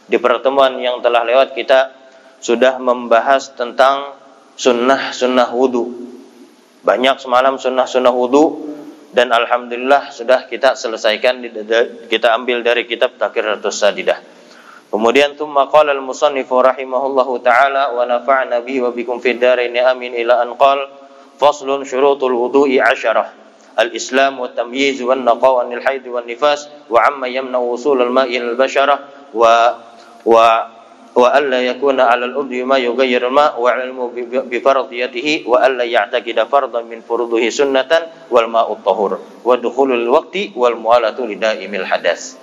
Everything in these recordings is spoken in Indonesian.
Di pertemuan yang telah lewat kita sudah membahas tentang sunnah wudu. Banyak semalam sunnah wudu, dan alhamdulillah sudah kita selesaikan, kita ambil dari kitab Taqriratus Sadidah. Kemudian tsumma qala al-musannif rahimahullahu taala wa nafa'na bihi wa bikum fid dharain amin ila an qala faslun syurutul wudu'i 'asharah al-islam wa tamyiz wa naqa' anil haid wa nifas wa amma yamna wusul al-ma'i al-basharah wa alla yakuna 'ala al-udhi ma yughayyir al-ma' wa 'ilmu bi fardiyatihi wa alla ya'taqida fardan min furudihi sunnatan wal ma'u tahur wa dukhulul waqti wal mu'alatu lidaimil hadas.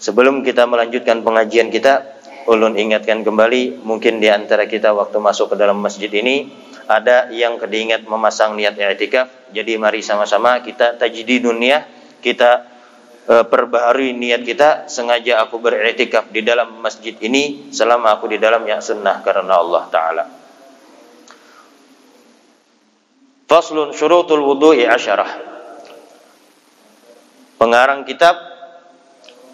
Sebelum kita melanjutkan pengajian kita, ulun ingatkan kembali, mungkin di antara kita waktu masuk ke dalam masjid ini ada yang keinget memasang niat i'tikaf. Jadi mari sama-sama kita tajdidun niyah, kita perbaharui niat kita. Sengaja aku beriktikaf di dalam masjid ini selama aku di dalamnya sunnah karena Allah Ta'ala. Faslun syurutul wudu'i 'asharah. Pengarang kitab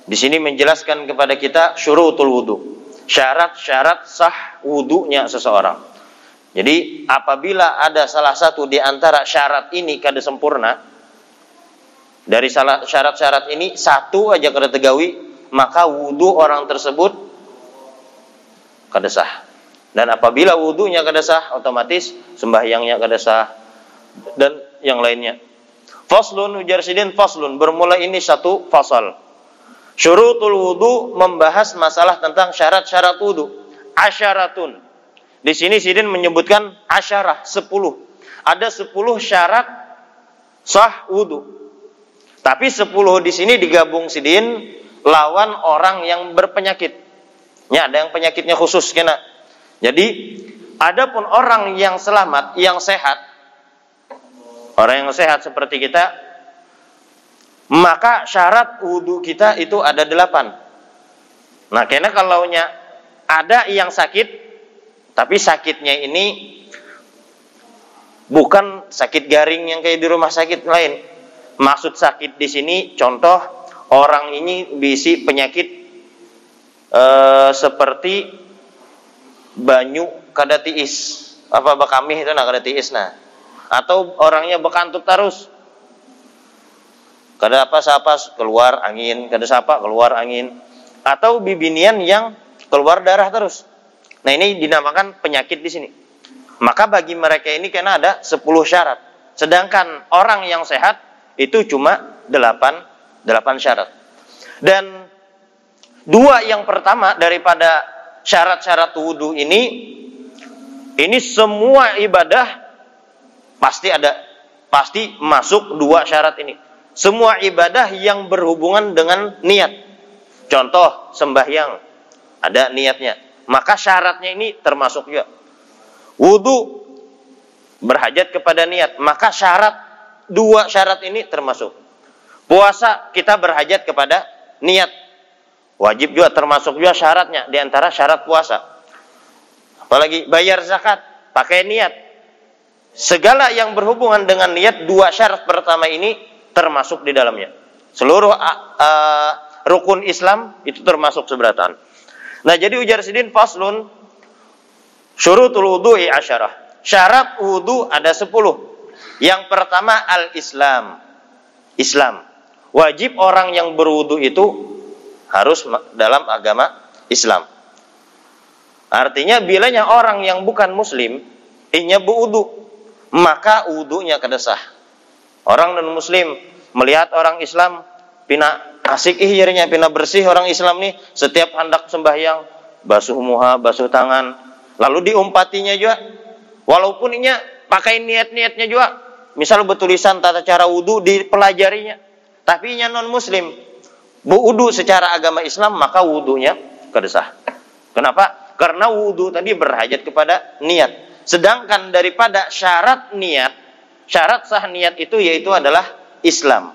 di sini menjelaskan kepada kita syurutul wudu, syarat-syarat sah wudunya seseorang. Jadi apabila ada salah satu di antara syarat ini kada sempurna, dari syarat-syarat ini satu aja kada tegawi, maka wudu orang tersebut kada sah. Dan apabila wudunya kada sah, otomatis sembahyangnya kada sah dan yang lainnya. Faslun ujar sidin, faslun bermula ini satu fasal. Syurutul wudu membahas masalah tentang syarat-syarat wudu. Asyaratun. Di sini sidin menyebutkan asyarah, 10. Ada 10 syarat sah wudu. Tapi 10 di sini digabung sidin lawan orang yang berpenyakit. Ya, ada yang penyakitnya khusus kena. Jadi, adapun orang yang selamat, yang sehat, orang yang sehat seperti kita, maka syarat wudu kita itu ada 8. Nah, karena kalaunya ada yang sakit, tapi sakitnya ini bukan sakit garing yang kayak di rumah sakit lain. Maksud sakit di sini, contoh orang ini bisi penyakit seperti banyu kada tiis, apa bakamih itu nak kada tiis nah, atau orangnya bekantut terus, kada apa-apa keluar angin, kada sapa keluar angin, atau bibinian yang keluar darah terus. Nah, ini dinamakan penyakit di sini. Maka bagi mereka ini kena ada 10 syarat. Sedangkan orang yang sehat itu cuma 8 syarat. Dan 2 yang pertama daripada syarat-syarat wudu ini semua ibadah pasti masuk 2 syarat ini. Semua ibadah yang berhubungan dengan niat. Contoh sembahyang ada niatnya, maka syaratnya ini termasuk juga. Wudu berhajat kepada niat, maka 2 syarat ini termasuk. Puasa kita berhajat kepada niat, wajib juga termasuk juga syaratnya, di antara syarat puasa. Apalagi bayar zakat pakai niat. Segala yang berhubungan dengan niat, 2 syarat pertama ini termasuk di dalamnya. Seluruh rukun Islam itu termasuk seberatan. Nah, jadi ujar sidin faslun syurutul wudu'i 'asharah. Syarat wudu ada 10. Yang pertama al-Islam. Islam. Wajib orang yang berwudu itu harus dalam agama Islam. Artinya bilanya orang yang bukan muslim inya berwudu, maka wudunya kada sah. Orang non muslim melihat orang Islam pina asik ihirnya, pina bersih orang Islam nih, setiap hendak sembahyang basuh muha, basuh tangan, lalu diumpatinya juga, walaupun inya pakai niat-niatnya juga, misal bertulisan tata cara wudu dipelajarinya, tapi inya non muslim berwudu secara agama Islam, maka wudunya kada sah. Kenapa? Karena wudu tadi berhajat kepada niat. Sedangkan daripada syarat niat, syarat sah niat itu yaitu adalah Islam.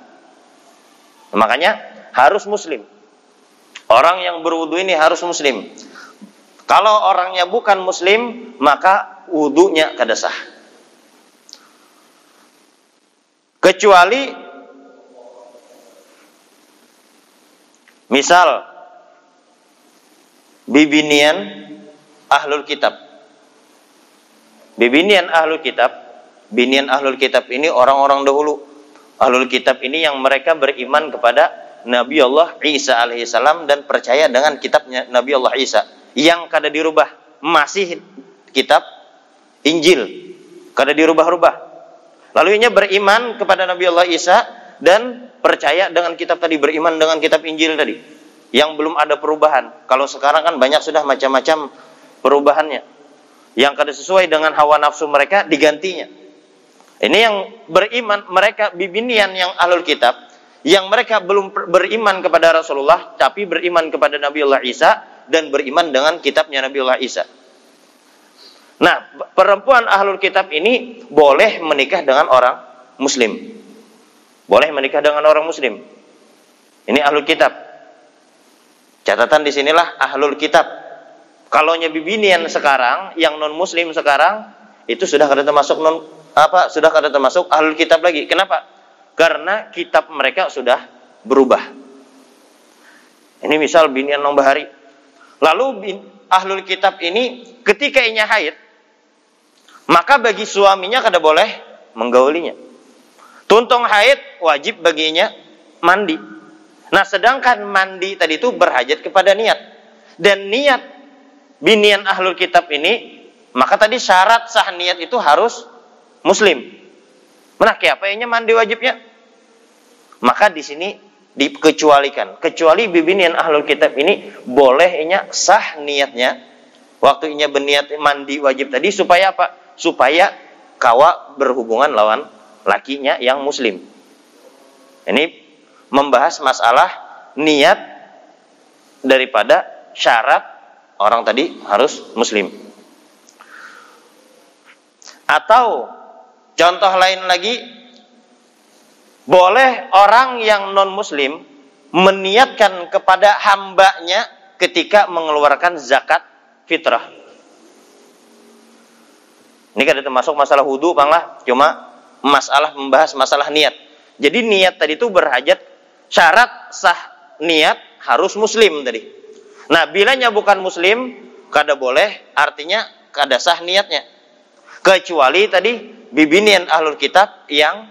Makanya harus muslim. Orang yang berwudu ini harus muslim. Kalau orangnya bukan muslim, maka wudunya kada sah. Kecuali misal bibinian ahlul kitab. Bibinian ahlul kitab, binian ahlul kitab ini orang-orang dahulu. Ahlul kitab ini yang mereka beriman kepada Nabi Allah Isa alaihissalam dan percaya dengan kitabnya Nabi Allah Isa yang kada dirubah, masih kitab Injil, kada dirubah-rubah. Lalu inya beriman kepada Nabi Allah Isa dan percaya dengan kitab tadi, beriman dengan kitab Injil tadi yang belum ada perubahan. Kalau sekarang kan banyak sudah macam-macam perubahannya, yang kada sesuai dengan hawa nafsu mereka digantinya. Ini yang beriman, mereka bibinian yang ahlul kitab, yang mereka belum beriman kepada Rasulullah, tapi beriman kepada Nabi Allah Isa dan beriman dengan kitabnya Nabi Allah Isa. Nah, perempuan ahlul kitab ini boleh menikah dengan orang muslim. Boleh menikah dengan orang muslim. Ini ahlul kitab. Catatan di sinilah ahlul kitab. Kalau bibinian sekarang, yang non muslim sekarang, itu sudah kada termasuk sudah kada termasuk ahlul kitab lagi. Kenapa? Karena kitab mereka sudah berubah. Ini misal binian Nong Bahari. Lalu ahlul kitab ini ketika inya haid, maka bagi suaminya kada boleh menggaulinya. Tuntung haid wajib baginya mandi. Nah, sedangkan mandi tadi itu berhajat kepada niat. Dan niat binian ahlul kitab ini, maka tadi syarat sah niat itu harus muslim. Mana apa mandi wajibnya? Maka di sini dikecualikan. Kecuali bibinian ahlul kitab ini boleh sah niatnya waktu berniat mandi wajib tadi supaya apa? Supaya kawa berhubungan lawan lakinya yang muslim. Ini membahas masalah niat daripada syarat orang tadi harus muslim. Atau contoh lain lagi, boleh orang yang non muslim meniatkan kepada hambanya ketika mengeluarkan zakat fitrah. Ini kan termasuk masalah wudu, Banglah. Cuma membahas masalah niat. Jadi niat tadi itu berhajat, syarat sah niat harus muslim tadi. Nah, bilanya bukan muslim, kada boleh, artinya kada sah niatnya. Kecuali tadi bibinian ahlul kitab yang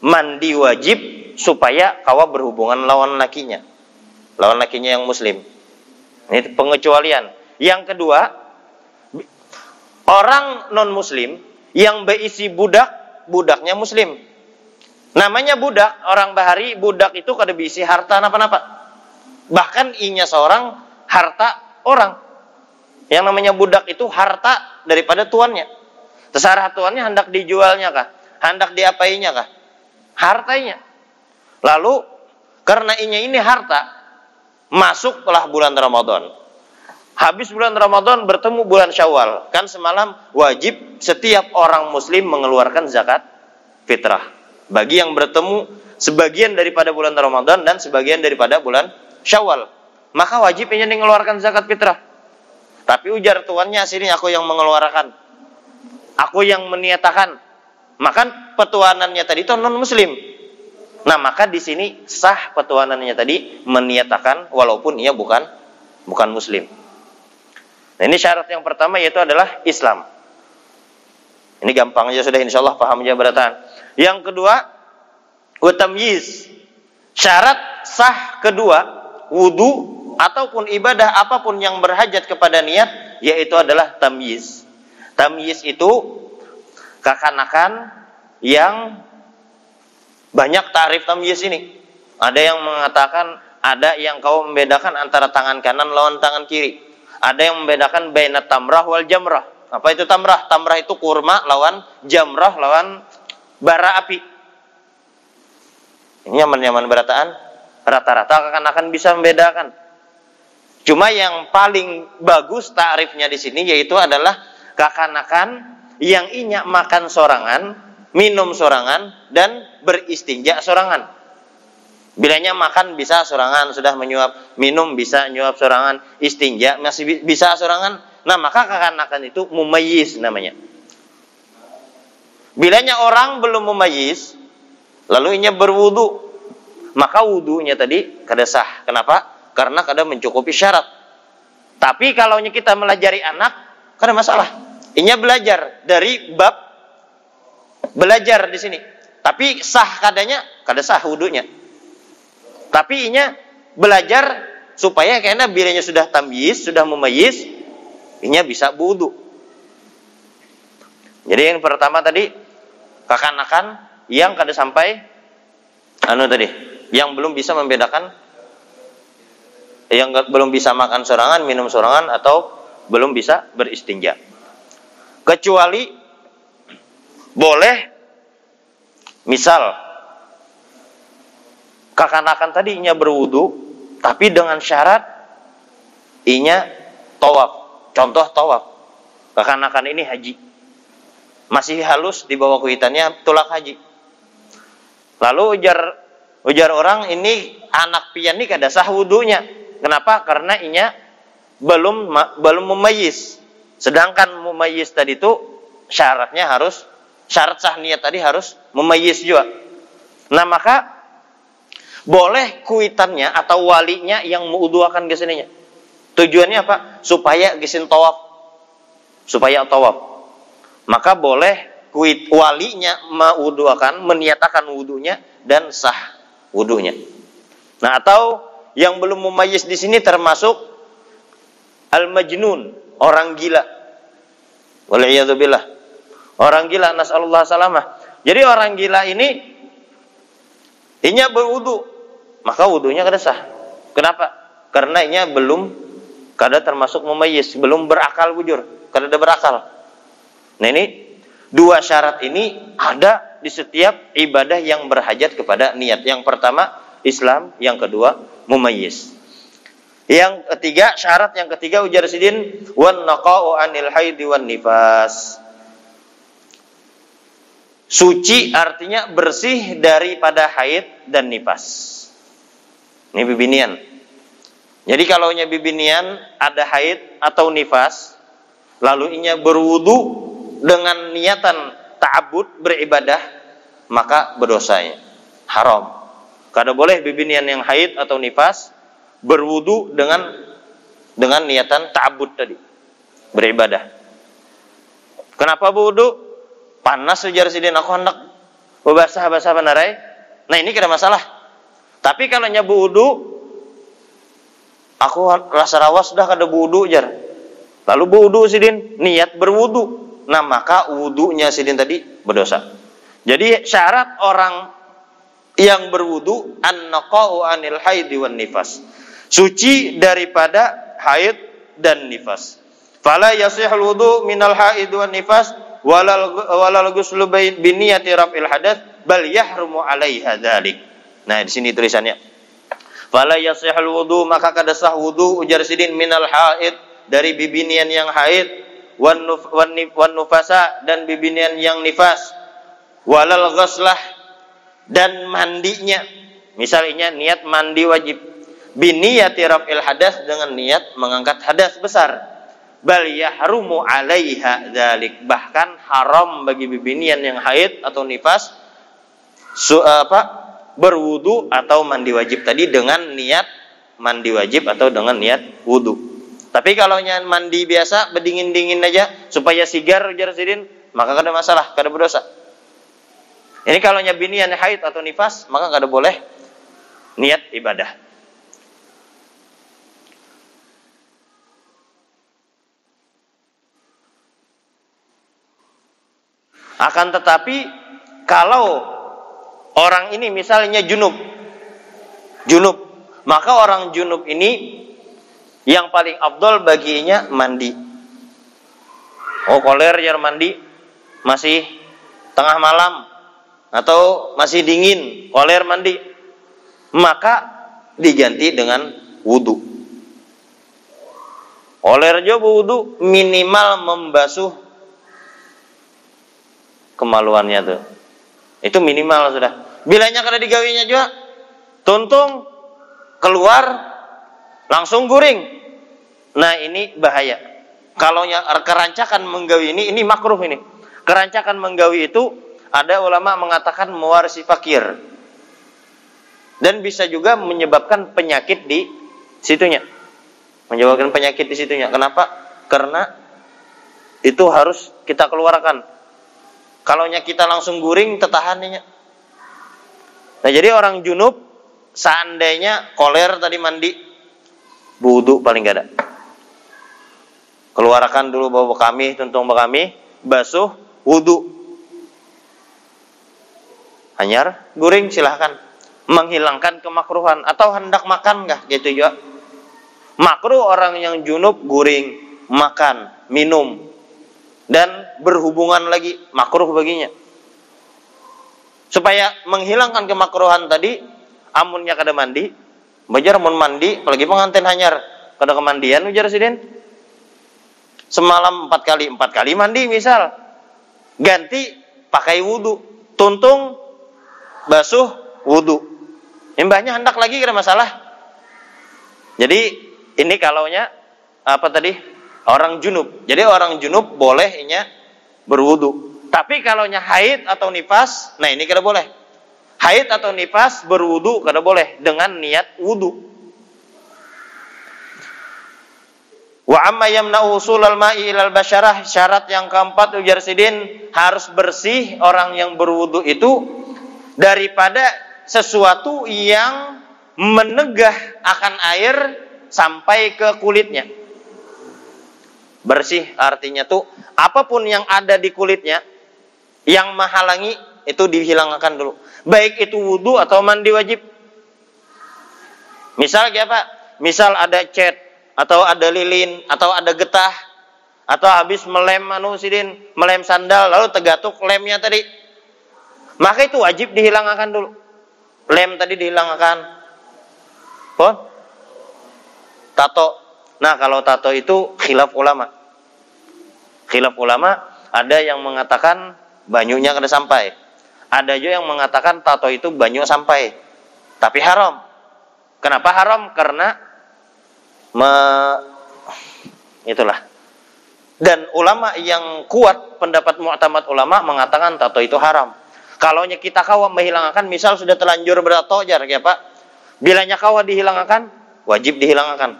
mandi wajib supaya kawa berhubungan lawan lakinya yang muslim. Ini pengecualian. Yang kedua, orang non muslim yang berisi budaknya muslim. Namanya budak, orang Bahari, budak itu kada berisi harta napa-napa. Bahkan inya seorang harta orang. Yang namanya budak itu harta daripada tuannya. Terserah tuannya hendak dijualnya kah? Hendak diapainya kah? Hartanya. Lalu karena ini harta, masuklah bulan Ramadan. Habis bulan Ramadan bertemu bulan Syawal. Kan semalam wajib setiap orang muslim mengeluarkan zakat fitrah. Bagi yang bertemu sebagian daripada bulan Ramadan dan sebagian daripada bulan Syawal. Maka wajib ini mengeluarkan zakat fitrah. Tapi ujar tuannya, sini aku yang mengeluarkan. Aku yang meniatakan. Maka petuanannya tadi itu non muslim. Nah, maka di sini sah petuanannya tadi meniatakan walaupun ia bukan muslim. Nah, ini syarat yang pertama yaitu adalah Islam. Ini gampang aja sudah, insyaallah paham aja beratan. Yang kedua, utamyiz. Syarat sah kedua, wudu ataupun ibadah apapun yang berhajat kepada niat, yaitu adalah tamyiz. Tamyiz itu kekanakan yang banyak tarif tamyiz ini. Ada yang mengatakan, ada yang kau membedakan antara tangan kanan lawan tangan kiri. Ada yang membedakan baina tamrah wal jamrah. Apa itu tamrah? Tamrah itu kurma lawan jamrah lawan bara api. Ini nyaman berataan. Rata-rata akan bisa membedakan. Cuma yang paling bagus tarifnya di sini yaitu adalah kakanakan yang inya makan sorangan, minum sorangan, dan beristinja sorangan. Bilanya makan bisa sorangan, sudah menyuap, minum bisa nyuap sorangan, istinja masih bisa sorangan. Nah, maka kakanakan itu mumayyiz namanya. Bilanya orang belum mumayyiz, lalu inya berwudu, maka wudunya tadi kada sah. Kenapa? Karena kada mencukupi syarat. Tapi kalau kita melajari anak, kan ada masalah. Inya belajar dari bab belajar di sini. Tapi sah kadanya, kada sah wudunya. Tapi inya belajar supaya karena bilanya sudah tamyiz, sudah mumayyiz, inya bisa wudu. Jadi yang pertama tadi kekanakan yang kada sampai yang belum bisa membedakan, yang belum bisa makan sorangan, minum sorangan, atau belum bisa beristinja. Kecuali boleh, misal kekanakan tadi inya berwudu, tapi dengan syarat inya tawaf. Contoh tawaf. Kekanakan ini haji. Masih halus di bawah kuitannya tulak haji. Lalu ujar orang ini anak pian ini kada sah wudunya. Kenapa? Karena inya belum mumayyiz. Sedangkan mumayyiz tadi itu syaratnya harus, syarat sah niat tadi harus mumayyiz juga. Nah, maka boleh kuitannya atau walinya yang menguduakan kesininya. Tujuannya apa? Supaya gesin tawaf. Supaya tawaf. Maka boleh kuit walinya menguduakan, meniatakan wudunya dan sah wudunya. Nah, atau yang belum mumayyiz di sini termasuk al-majnun, orang gila. Waliyadzubillah. Orang gila, nasallallahu salamah. Jadi orang gila ini inya berwudu, maka wudunya kada sah. Kenapa? Karena inya belum kada termasuk mumayyiz, belum berakal bujur, kada ada berakal. Nah, ini dua syarat ini ada di setiap ibadah yang berhajat kepada niat. Yang pertama Islam, yang kedua mumayyiz. Yang ketiga, syarat yang ketiga ujar sidin wan naqa'u anil haidi wan nifas. Suci artinya bersih daripada haid dan nifas. Ini bibinian. Jadi kalau nya bibinian ada haid atau nifas, lalu inya berwudu dengan niatan ta'abbud beribadah, maka berdosanya haram. Kada boleh bibinian yang haid atau nifas berwudu dengan niatan ta'abbud tadi, beribadah. Kenapa berwudu? Panas ujar sidin, aku hendak basah benarai. Nah, ini kada masalah. Tapi kalau nya berwudu, aku rasa rawas sudah kada berwudu ujar. Lalu berwudu sidin, niat berwudu. Nah, maka wudunya sidin tadi berdosa. Jadi syarat orang yang berwudu an-naqa'u anil haidi wan nifas. Suci daripada haid dan nifas. Fala yasihul wudu minal haid wan nifas walal ghuslu bi niyati raf'il hadats bal yahrumu 'alaiha dzalik. Nah, di sini tulisannya. Fala yasihul wudu, maka kada sah wudu ujar sidin minal haid, dari bibinian yang haid, wan nufasa, dan bibinian yang nifas, walal ghuslah, dan mandinya. Misalnya niat mandi wajib, biniyati raf'il hadas, dengan niat mengangkat hadas besar. Bal yahrumu 'alaiha dzalik, bahkan haram bagi bibinian yang haid atau nifas berwudu atau mandi wajib tadi dengan niat mandi wajib atau dengan niat wudu. Tapi kalau mandi biasa berdingin-dingin aja supaya sigar ujar sidin, maka kada masalah, kada berdosa. Ini kalau binian haid atau nifas, maka kada boleh niat ibadah. Akan tetapi kalau orang ini misalnya junub, maka orang junub ini yang paling afdol baginya mandi. Oh, koler jar mandi masih tengah malam atau masih dingin, koler mandi, maka diganti dengan wudu. Koler jo wudu minimal membasuh kemaluannya tuh. Itu minimal sudah. Bilanya kada digawinya juga, tuntung keluar langsung guring. Nah, ini bahaya. Kalau kerancakan menggawi ini makruh ini. Kerancakan menggawi itu ada ulama mengatakan mewarisi fakir. Dan bisa juga menyebabkan penyakit di situnya. Menyebabkan penyakit di situnya. Kenapa? Karena itu harus kita keluarkan. Kalau kita langsung guring, tertahannya. Nah, jadi orang junub, seandainya koler tadi mandi, wudu paling gak ada. Keluarkan dulu bau bekami, tuntung bekami, basuh, wudu. Hanyar, guring silahkan. Menghilangkan kemakruhan. Atau hendak makan nggak? Gitu juga. Makruh orang yang junub guring, makan, minum, dan berhubungan lagi, makruh baginya. Supaya menghilangkan kemakruhan tadi, amunnya kada mandi, bajar mun mandi, apalagi pengantin hanyar kada kemandian ujar sidin. Semalam 4 kali mandi misal, ganti pakai wudu, tuntung, basuh, wudu. Imbahnya hendak lagi kada masalah. Jadi ini kalaunya apa tadi? Orang junub. Jadi orang junub bolehnya berwudu. Tapi kalaunya haid atau nifas, nah ini kada boleh. Haid atau nifas berwudu kada boleh dengan niat wudu. Wa amma yamna'u usulal ma'i ilal basyarah, syarat yang keempat ujar sidin, harus bersih orang yang berwudu itu daripada sesuatu yang menegah akan air sampai ke kulitnya. Bersih artinya tuh apapun yang ada di kulitnya yang menghalangi itu dihilangkan dulu. Baik itu wudu atau mandi wajib. Misal kayak apa? Misal ada cat atau ada lilin atau ada getah atau habis melem melem sandal lalu tegatuk lemnya tadi. Maka itu wajib dihilangkan dulu. Lem tadi dihilangkan. Pon? Tato. Nah, kalau tato itu khilaf ulama. Khilaf ulama, ada yang mengatakan banyunya kada sampai. Ada juga yang mengatakan tato itu banyu sampai. Tapi haram. Kenapa haram? Karena itulah. Dan ulama yang kuat, pendapat mu'tamad ulama mengatakan tato itu haram. Kalau kita kawa menghilangkan, misal sudah terlanjur bertato jar, ya Pak. Bilanya kawa dihilangkan, wajib dihilangkan.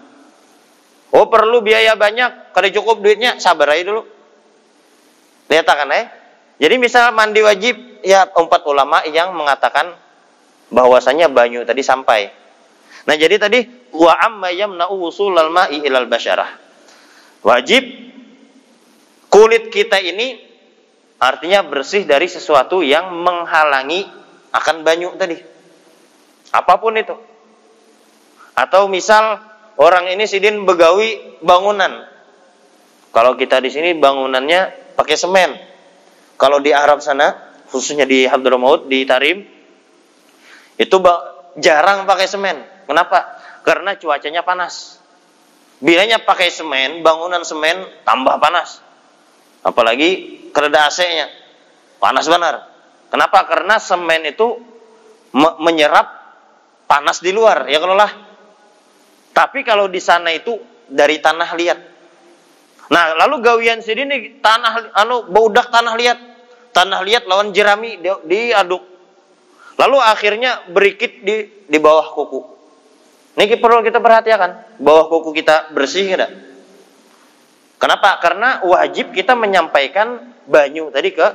Oh perlu biaya banyak, kada cukup duitnya, sabar aja dulu. Lihat kan Jadi misal mandi wajib, ya 4 ulama yang mengatakan bahwasanya banyu tadi sampai. Nah jadi tadi wa amma yamna'u wusulal ma'i ilal basyarah. Wajib kulit kita ini artinya bersih dari sesuatu yang menghalangi akan banyu tadi. Apapun itu. Atau misal orang ini sidin begawi bangunan. Kalau kita di sini bangunannya pakai semen. Kalau di Arab sana, khususnya di Hadramaut, di Tarim, itu jarang pakai semen. Kenapa? Karena cuacanya panas. Bilanya pakai semen, bangunan semen tambah panas. Apalagi kereda AC-nya. Panas benar. Kenapa? Karena semen itu menyerap panas di luar, ya kalau lah. Tapi kalau di sana itu dari tanah liat. Nah, lalu gawian sini nih tanah baudak tanah liat. Tanah liat lawan jerami diaduk. Lalu akhirnya berikit di bawah kuku. Ini perlu kita perhatikan. Bawah kuku kita bersih enggak? Kenapa? Karena wajib kita menyampaikan banyu tadi ke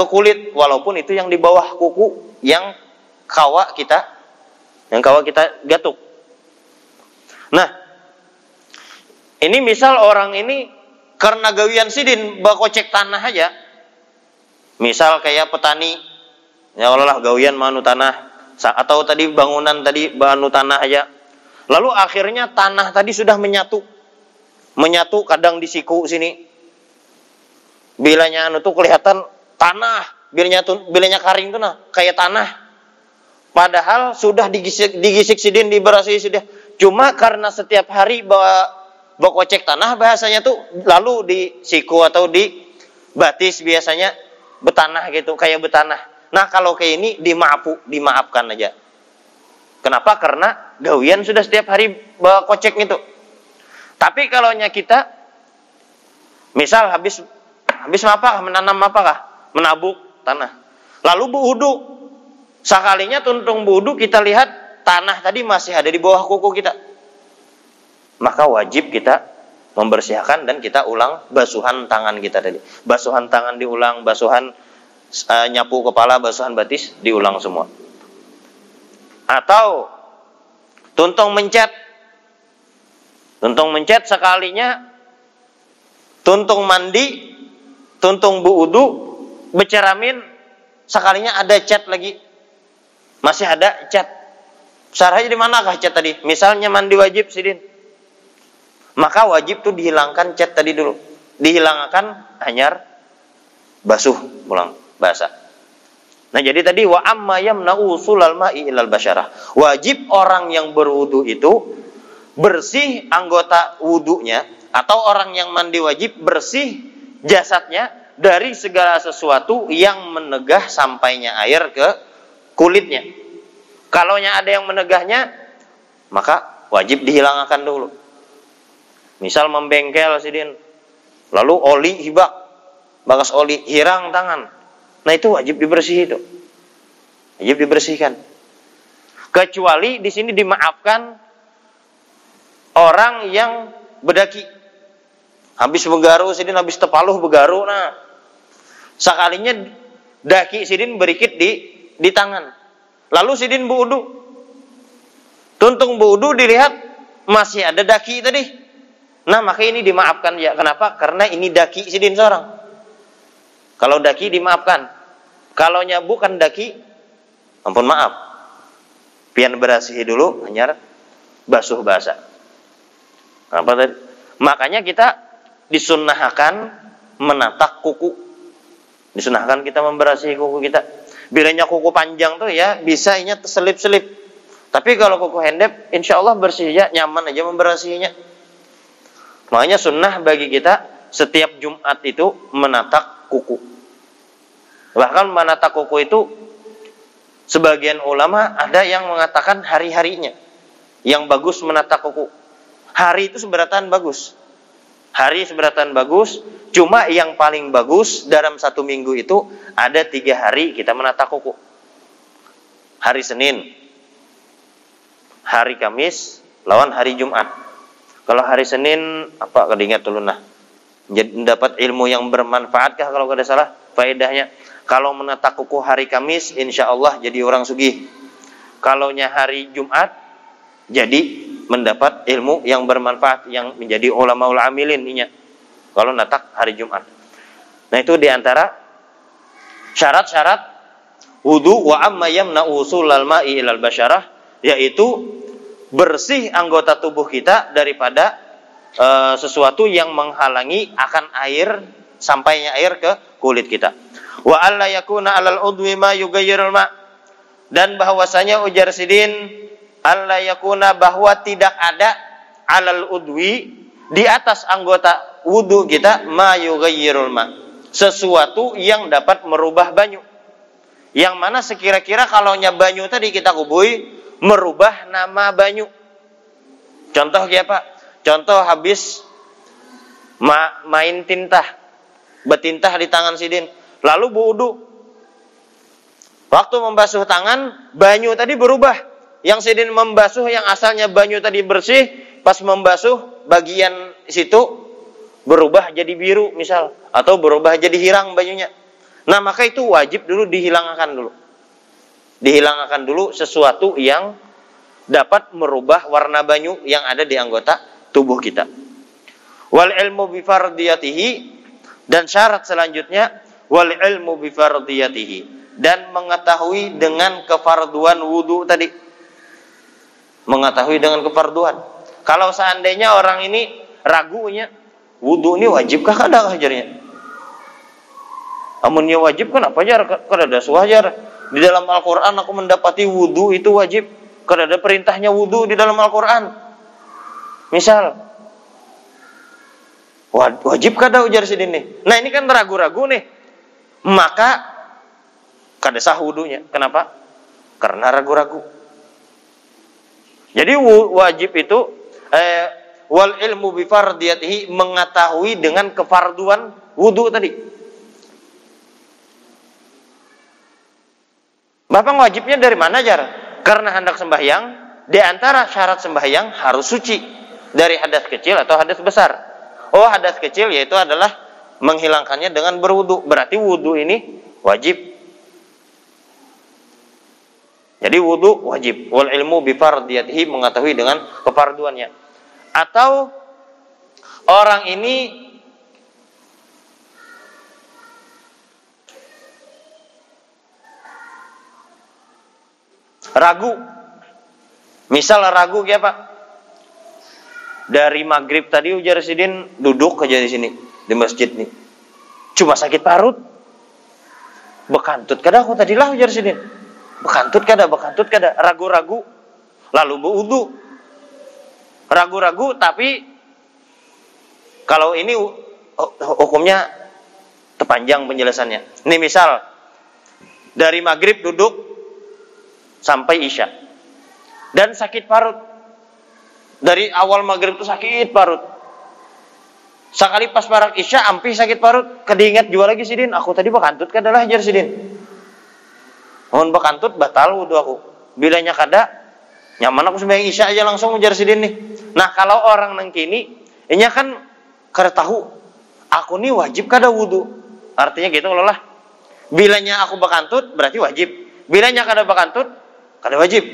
kulit, walaupun itu yang di bawah kuku yang kawa kita gatuk. Nah, ini misal orang ini karena gawian sidin bakocek tanah aja. Misal kayak petani, ya Allah gawian manu tanah, atau tadi bangunan tadi manu tanah aja. Lalu akhirnya tanah tadi sudah menyatu kadang di siku sini. Bilanya tuh kelihatan tanah, bilanya karing tuh nah kayak tanah. Padahal sudah digisik sidin, diberasi sudah. Cuma karena setiap hari bakocek tanah bahasanya tuh lalu di siku atau di batis biasanya betanah gitu, kayak betanah. Nah, kalau kayak ini dimaafkan aja. Kenapa? Karena gawian sudah setiap hari bakocek itu. Tapi kalau kita misal habis menanam menabuk tanah. Lalu berwudu. Sekalinya tuntung wudu kita lihat tanah tadi masih ada di bawah kuku kita. maka wajib kita membersihkan dan kita ulang basuhan tangan kita tadi. Basuhan tangan diulang, basuhan nyapu kepala, basuhan batis diulang semua. Atau tuntung mencet. Tuntung mencet sekalinya, tuntung mandi, tuntung buudu, beceramin, sekalinya ada cat lagi. Masih ada cat. Syarahnya di manakah cat tadi? Misalnya mandi wajib sidin. Maka wajib tuh dihilangkan cat tadi dulu. Dihilangkan hanyar basuh ulang basah. Nah, jadi tadi wa amma yamna'u usulal ma'i ilal basyarah. Wajib orang yang berwudu itu bersih anggota wudunya, atau orang yang mandi wajib bersih jasadnya dari segala sesuatu yang menegah sampainya air ke kulitnya. Kalaunya ada yang menegahnya, maka wajib dihilangkan dulu. Misal membengkel sidin, lalu oli hibak, bakas oli hirang tangan. Nah, itu wajib dibersih itu. Wajib dibersihkan. Kecuali di sini dimaafkan orang yang bedaki. Habis begaru sidin, habis tepaluh begaru, nah sekalinya daki sidin berikit di tangan. Lalu sidin buudu. Tuntung buudu dilihat masih ada daki tadi. Nah, maka ini dimaafkan ya. Kenapa? Karena ini daki sidin seorang. Kalau daki dimaafkan. Kalau bukan daki, ampun maaf. Pian berasihi dulu, hanya basuh basah. Apa tadi? Makanya kita disunnahkan menatak kuku. Disunnahkan kita memberasihi kuku kita. Bilanya kuku panjang tuh ya bisa inya selip-selip. Tapi kalau kuku hendep, insya Allah bersih ya, nyaman aja memberasihinya. Makanya sunnah bagi kita setiap Jumat itu menatak kuku. Bahkan menatak kuku itu sebagian ulama ada yang mengatakan hari-harinya yang bagus menatak kuku. Hari itu seberatan bagus. Hari seberatan bagus. Cuma yang paling bagus dalam satu minggu itu ada 3 hari kita menatak kuku. Hari Senin, hari Kamis, lawan hari Jumat. Kalau hari Senin, apa kedingat dulu nah. Jadi mendapat ilmu yang bermanfaatkah kalau kada salah faedahnya. Kalau menatak kuku hari Kamis, insya Allah jadi orang sugih. Kalaunya hari Jumat, jadi mendapat ilmu yang bermanfaat, yang menjadi ulamaul amilin inya. Kalau natak hari Jumat. Nah, itu diantara syarat-syarat wudu wa amma yamna'u usulal ma'i ilal basyarah, yaitu bersih anggota tubuh kita daripada sesuatu yang menghalangi akan air, sampainya air ke kulit kita. Wa alla yakuna 'alal udwi ma yughayyirul ma', dan bahwasanya ujar sidin alla yakuna, bahwa tidak ada 'alal udwi, di atas anggota wudu kita, ma yughayyirul ma', sesuatu yang dapat merubah banyu. Yang mana sekira-kira kalaunya banyu tadi kita kubui merubah nama banyu. Contoh kayak apa? Contoh habis main tintah, betintah di tangan sidin, lalu wudu. Waktu membasuh tangan, banyu tadi berubah. Yang sidin membasuh yang asalnya banyu tadi bersih, pas membasuh bagian situ berubah jadi biru misal, atau berubah jadi hirang banyunya. Nah, maka itu wajib dulu dihilangkan dulu. Dihilangkan dulu sesuatu yang dapat merubah warna banyu yang ada di anggota tubuh kita. Wal ilmu bi fardiyatihi, dan syarat selanjutnya wal ilmu bi fardiyatihi, dan mengetahui dengan kefarduan wudu tadi. Mengetahui dengan kefarduan. Kalau seandainya orang ini ragunya, wudu ini wajibkah kada ajarnya? Amunnya wajib kan apa ajar? Kada ada suhajar. Di dalam Al-Quran aku mendapati wudu itu wajib. Kada ada perintahnya wudu di dalam Al-Quran. Misal, wajib kada ujar sidin nih. Nah, ini kan ragu-ragu nih. Maka kada sah wudunya. Kenapa? Karena ragu-ragu. Jadi wajib itu wal ilmu bi fardiyatihi, mengetahui dengan kefarduan wudu tadi. Bapak wajibnya dari mana jar? Karena hendak sembahyang, di antara syarat sembahyang harus suci. Dari hadas kecil atau hadas besar? Oh, hadas kecil yaitu adalah menghilangkannya dengan berwudu. Berarti wudu ini wajib. Jadi wudu wajib. Wal ilmu bi fardiyatihi, mengetahui dengan kefarduannya. Atau orang ini ragu. Misal ragu ya Pak. Dari maghrib tadi ujar sidin duduk aja di sini di masjid nih. Cuma sakit parut. Bekantut kada aku tadilah ujar sidin. Bekantut kada, ragu-ragu. Lalu berwudu. Ragu-ragu tapi kalau ini hukumnya terpanjang penjelasannya. Ini misal dari maghrib duduk sampai isya dan sakit parut. Dari awal maghrib itu sakit parut. Sekali pas parak isya ampih sakit parut, kedingat juga lagi sidin. Aku tadi bekantut kadalah ajar sidin. Mohon bekantut batal wudu aku. Bilanya kada, nyaman aku sembahyang isya aja langsung ujar sidin nih. Nah kalau orang nang kini, ini kan kada tahu. Aku nih wajib kada wudu. Artinya gitu loh lah. Bilanya aku bekantut berarti wajib. Bilanya kada bekantut, kada wajib.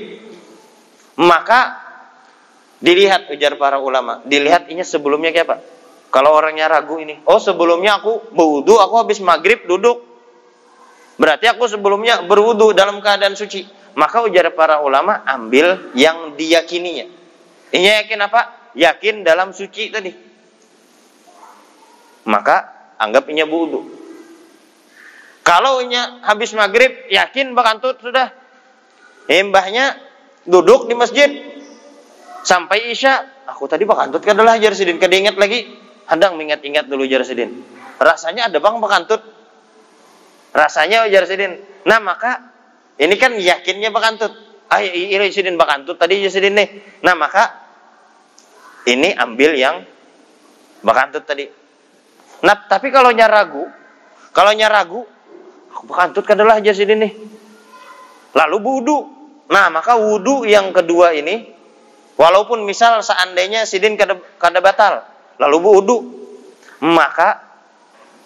Maka dilihat ujar para ulama, dilihat ini sebelumnya kayak apa. Kalau orangnya ragu ini, oh sebelumnya aku berwudu, aku habis maghrib duduk. Berarti aku sebelumnya berwudu dalam keadaan suci. Maka ujar para ulama, ambil yang diyakininya. Ini yakin apa? Yakin dalam suci tadi. Maka anggap ini berwudu. Kalau ini habis maghrib, yakin bekantut sudah. Mbahnya duduk di masjid sampai isya, aku tadi bekantut kadalah jar sidin, kedingat lagi, handang mengingat-ingat dulu jar sidin. Rasanya ada bang bekantut. Rasanya jar sidin. Nah, maka ini kan yakinnya bekantut. Iya sidin bekantut tadi jar sidin nih. Nah, maka ini ambil yang bekantut tadi. Nah, tapi kalau ragu, aku bekantut kadalah jar sidin nih. Lalu wudu. Nah, maka wudu yang kedua ini, walaupun misal seandainya sidin kada batal, lalu wudu, maka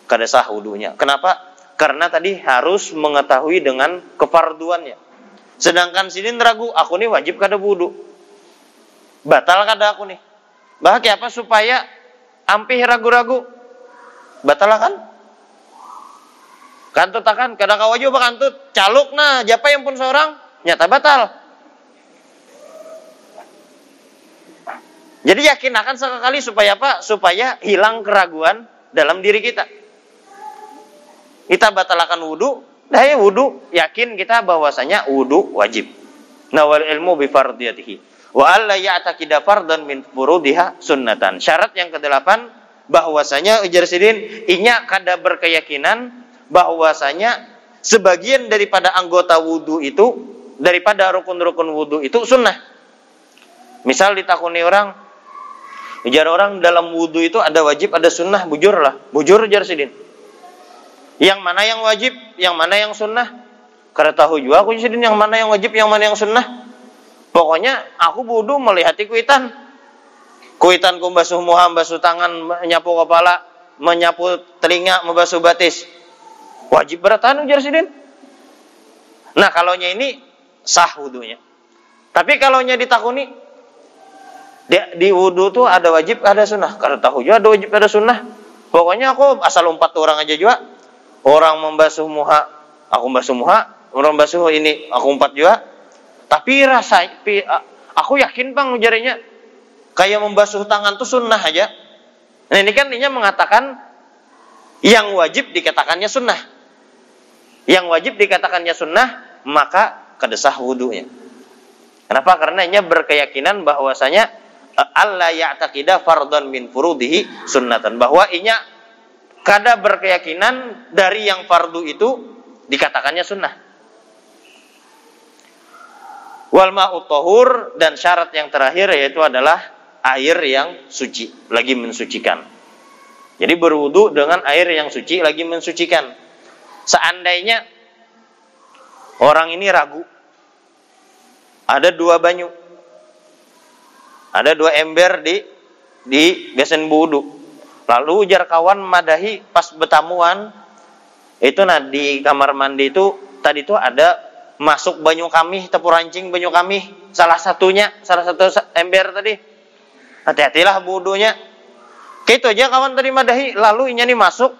kada sah wudunya. Kenapa? Karena tadi harus mengetahui dengan kefarduannya. Sedangkan sidin ragu, aku nih wajib kada wudu. Batal kada aku nih. Bahkan apa supaya ampih ragu-ragu? Batal kan? Kantut akan kada kawaju bakantut, caluk nah, japa yang pun seorang nyata batal. Jadi yakin akan sekali supaya apa? Supaya hilang keraguan dalam diri kita. Kita batalkan wudu, dah wudu, yakin kita bahwasanya wudu wajib. Nawal ilmu bi fardiyatihi. Wa alla ya'taqida fardan min furudiha sunnatan. Syarat yang ke-8 bahwasanya ujar sidin inya kada berkeyakinan bahwasanya sebagian daripada anggota wudu itu, daripada rukun-rukun wudu itu sunnah. Misal ditakuni orang, ujar orang dalam wudu itu ada wajib, ada sunnah, bujur lah. Bujur ujar sidin. Yang mana yang wajib, yang mana yang sunnah? Kada tahu juga aku sidin yang mana yang wajib, yang mana yang sunnah. Pokoknya aku wudu melihat kuitan. Kuitanku basuh muha, basuh tangan, menyapu kepala, menyapu telinga, membasuh batis. Wajib bertahan ujar sidin. Nah, kalaunya ini sah wudunya. Tapi kalaunya ditakuni di wudu tuh ada wajib, ada sunnah. Kada tahu juga ada wajib, ada sunnah. Pokoknya aku asal umpat orang aja juga. Orang membasuh muha, aku membasuh muha. Orang membasuh ini, aku umpat juga. Tapi aku yakin bang ujarnya kayak membasuh tangan tuh sunnah aja. Nah ini kan dia mengatakan yang wajib dikatakannya sunnah. Yang wajib dikatakannya sunnah, maka kedesah wudunya. Kenapa? Karena ia berkeyakinan bahwasanya alla ya'taqida fardhan min furudihi sunnatan, bahwa inya kada berkeyakinan dari yang fardu itu dikatakannya sunnah. Wal ma'ut tahur, dan syarat yang terakhir yaitu adalah air yang suci, lagi mensucikan. Jadi berwudu dengan air yang suci, lagi mensucikan. Seandainya orang ini ragu, ada 2 banyu, ada 2 ember di di besen wudu. Lalu ujar kawan madahi pas betamuan itu di kamar mandi itu tadi itu ada masuk banyu kami, tepur rancing banyu kami, salah satu ember tadi. Hati-hatilah wudunya. Gitu aja kawan tadi madahi, lalu inya nih masuk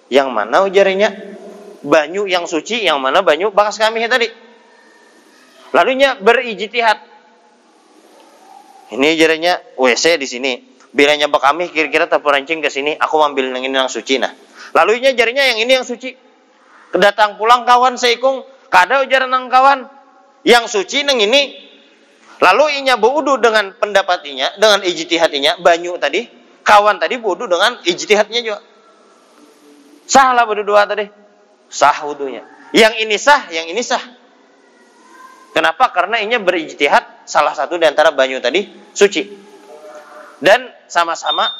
yang mana ujarnya banyu yang suci, yang mana banyu bakas kami tadi. Lalu nya berijtihad. Ini ujarnya WC di sini. Bilanya bak kami kira-kira tepur rancing ke sini, aku ambil yang ini yang suci nah. Lalu inya jarinya yang ini yang suci. Kedatang pulang kawan seikung, kada ujaran nang kawan yang suci nang ini. Lalu inya berwudu dengan pendapatinya, dengan ijtihadnya banyu tadi, kawan tadi berwudu dengan ijtihadnya juga. Sah lah berdua tadi. Sah wudunya. Yang ini sah, yang ini sah. Kenapa? Karena inya berijtihad salah satu di antara banyu tadi suci. Dan sama-sama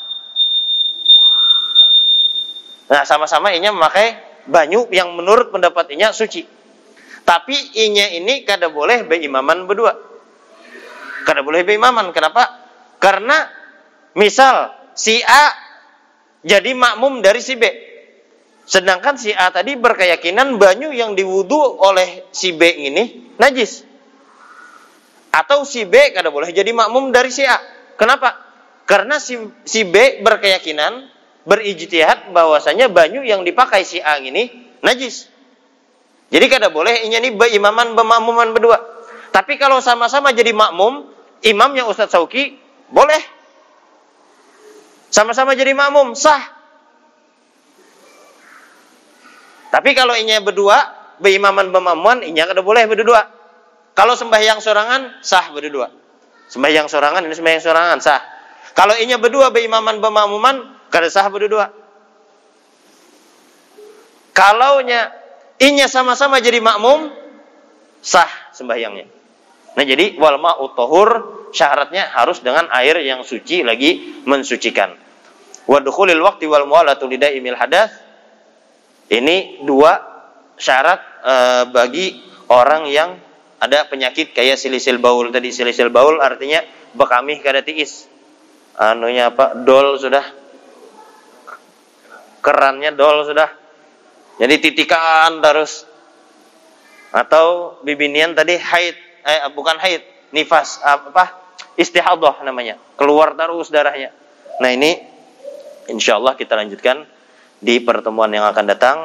inya memakai banyu yang menurut pendapat inya suci. Tapi inya ini kada boleh beimaman berdua. Kada boleh beimaman. Kenapa? Karena misal si A jadi makmum dari si B. Sedangkan si A tadi berkeyakinan banyu yang diwudu oleh si B ini najis. Atau si B kada boleh jadi makmum dari si A. Kenapa? Karena si B berkeyakinan, berijtihad bahwasanya banyu yang dipakai si A ini najis. Jadi kada boleh inya ini beimaman bemakmuman berdua. Tapi kalau sama-sama jadi makmum, imamnya Ustadz Sauki boleh. Sama-sama jadi makmum, sah. Tapi kalau inya berdua, beimaman bemakmuman, inya kada boleh berdua. Kalau sembahyang sorangan, sah berdua. Sembahyang sorangan, ini sembahyang sorangan, sah. Kalau inya berdua beimaman bemakmuman, kada sah berdua. Kalau inya sama-sama jadi makmum, sah sembahyangnya. Nah jadi wal ma'u tahur syaratnya harus dengan air yang suci lagi mensucikan. Wa dukhulil waqti wal mu'alatu lidaimil hadath. Ini dua syarat bagi orang yang ada penyakit kayak silisil baul tadi. Silisil baul artinya bekamih kada tiis. Dol sudah. Kerannya dol sudah. Jadi titikan terus. Atau bibinian tadi haid, bukan haid, nifas, istihadah namanya. Keluar terus darahnya. Nah ini insyaallah kita lanjutkan di pertemuan yang akan datang.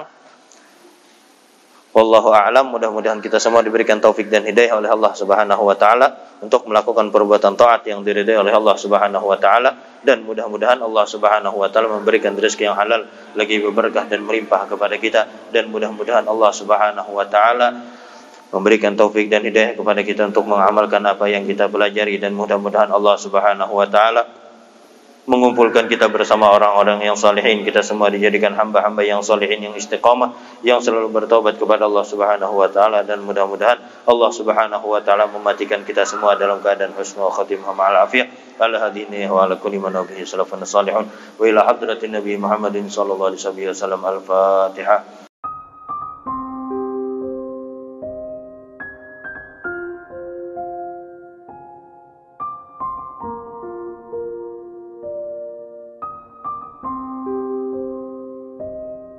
Wallahu a'lam, mudah-mudahan kita semua diberikan taufik dan hidayah oleh Allah Subhanahu wa taala untuk melakukan perbuatan taat yang diridai oleh Allah Subhanahu wa taala, dan mudah-mudahan Allah Subhanahu wa taala memberikan rezeki yang halal lagi berberkah dan melimpah kepada kita, dan mudah-mudahan Allah Subhanahu wa taala memberikan taufik dan hidayah kepada kita untuk mengamalkan apa yang kita pelajari, dan mudah-mudahan Allah Subhanahu wa taala mengumpulkan kita bersama orang-orang yang salihin. Kita semua dijadikan hamba-hamba yang salihin, yang istiqamah, yang selalu bertaubat kepada Allah Subhanahu wa taala, dan mudah-mudahan Allah Subhanahu wa taala mematikan kita semua dalam keadaan husnul khatimah ma'al afiyah. Ala hadini wa ala kulli man bihi salafun salihun wa ila hadratin nabi Muhammadin sallallahu alaihi wasallam. Al-Fatihah.